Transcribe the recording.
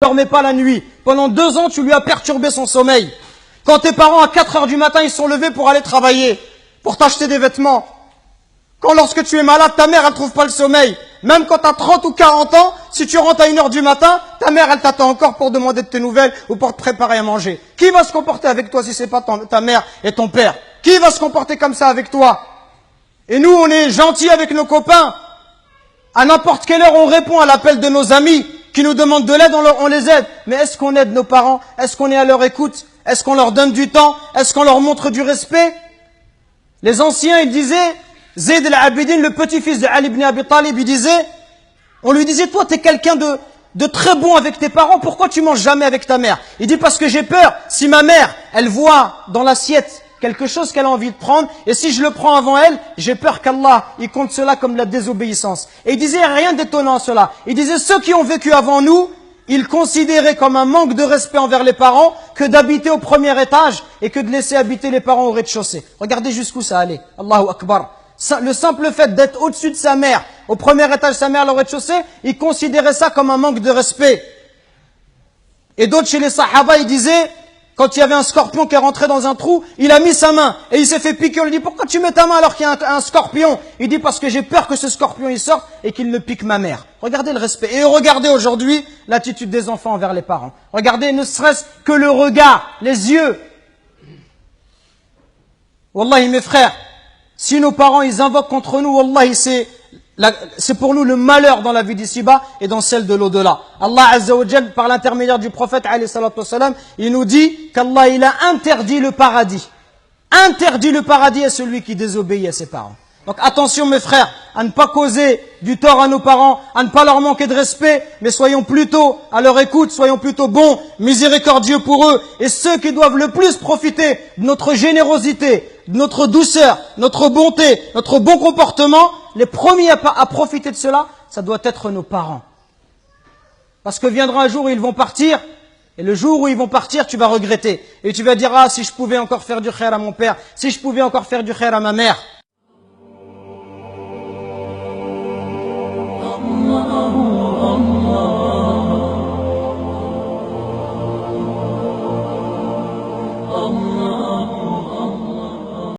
dormait pas la nuit. Pendant 2 ans, tu lui as perturbé son sommeil. Quand tes parents, à 4 heures du matin, ils sont levés pour aller travailler, pour t'acheter des vêtements. Quand lorsque tu es malade, ta mère, elle trouve pas le sommeil. Même quand tu as 30 ou 40 ans, si tu rentres à 1 heure du matin, ta mère, elle t'attend encore pour demander de tes nouvelles ou pour te préparer à manger. Qui va se comporter avec toi si c'est pas ta mère et ton père? Qui va se comporter comme ça avec toi? Et nous, on est gentils avec nos copains. À n'importe quelle heure, on répond à l'appel de nos amis qui nous demandent de l'aide, on les aide. Mais est-ce qu'on aide nos parents? Est-ce qu'on est à leur écoute? Est-ce qu'on leur donne du temps? Est-ce qu'on leur montre du respect? Les anciens, ils disaient, Zayd al-Abidin, le petit-fils de Ali ibn Abi Talib, on lui disait, toi, t'es quelqu'un de très bon avec tes parents, pourquoi tu manges jamais avec ta mère? Il dit, parce que j'ai peur, si ma mère, elle voit dans l'assiette quelque chose qu'elle a envie de prendre, et si je le prends avant elle, j'ai peur qu'Allah, il compte cela comme de la désobéissance. Et il disait rien d'étonnant à cela. Il disait, ceux qui ont vécu avant nous, ils considéraient comme un manque de respect envers les parents que d'habiter au premier étage et que de laisser habiter les parents au rez-de-chaussée. Regardez jusqu'où ça allait. Allahu Akbar. Le simple fait d'être au-dessus de sa mère, au premier étage, sa mère, au rez-de-chaussée, ils considéraient ça comme un manque de respect. Et d'autres chez les Sahaba, ils disaient, quand il y avait un scorpion qui est rentré dans un trou, il a mis sa main et il s'est fait piquer. On lui dit, pourquoi tu mets ta main alors qu'il y a un scorpion? Il dit, parce que j'ai peur que ce scorpion il sorte et qu'il ne pique ma mère. Regardez le respect. Et regardez aujourd'hui l'attitude des enfants envers les parents. Regardez ne serait-ce que le regard, les yeux. Wallahi mes frères, si nos parents ils invoquent contre nous, wallahi c'est pour nous le malheur dans la vie d'ici-bas et dans celle de l'au-delà. Allah Azza wa Jal, par l'intermédiaire du prophète alayhi salatu wassalam, il nous dit qu'Allah il a interdit le paradis. Interdit le paradis à celui qui désobéit à ses parents. Donc attention mes frères, à ne pas causer du tort à nos parents, à ne pas leur manquer de respect, mais soyons plutôt à leur écoute, soyons plutôt bons, miséricordieux pour eux. Et ceux qui doivent le plus profiter de notre générosité, de notre douceur, notre bonté, notre bon comportement, les premiers à profiter de cela, ça doit être nos parents. Parce que viendra un jour où ils vont partir, et le jour où ils vont partir, tu vas regretter. Et tu vas dire, ah, si je pouvais encore faire du khair à mon père, si je pouvais encore faire du khair à ma mère.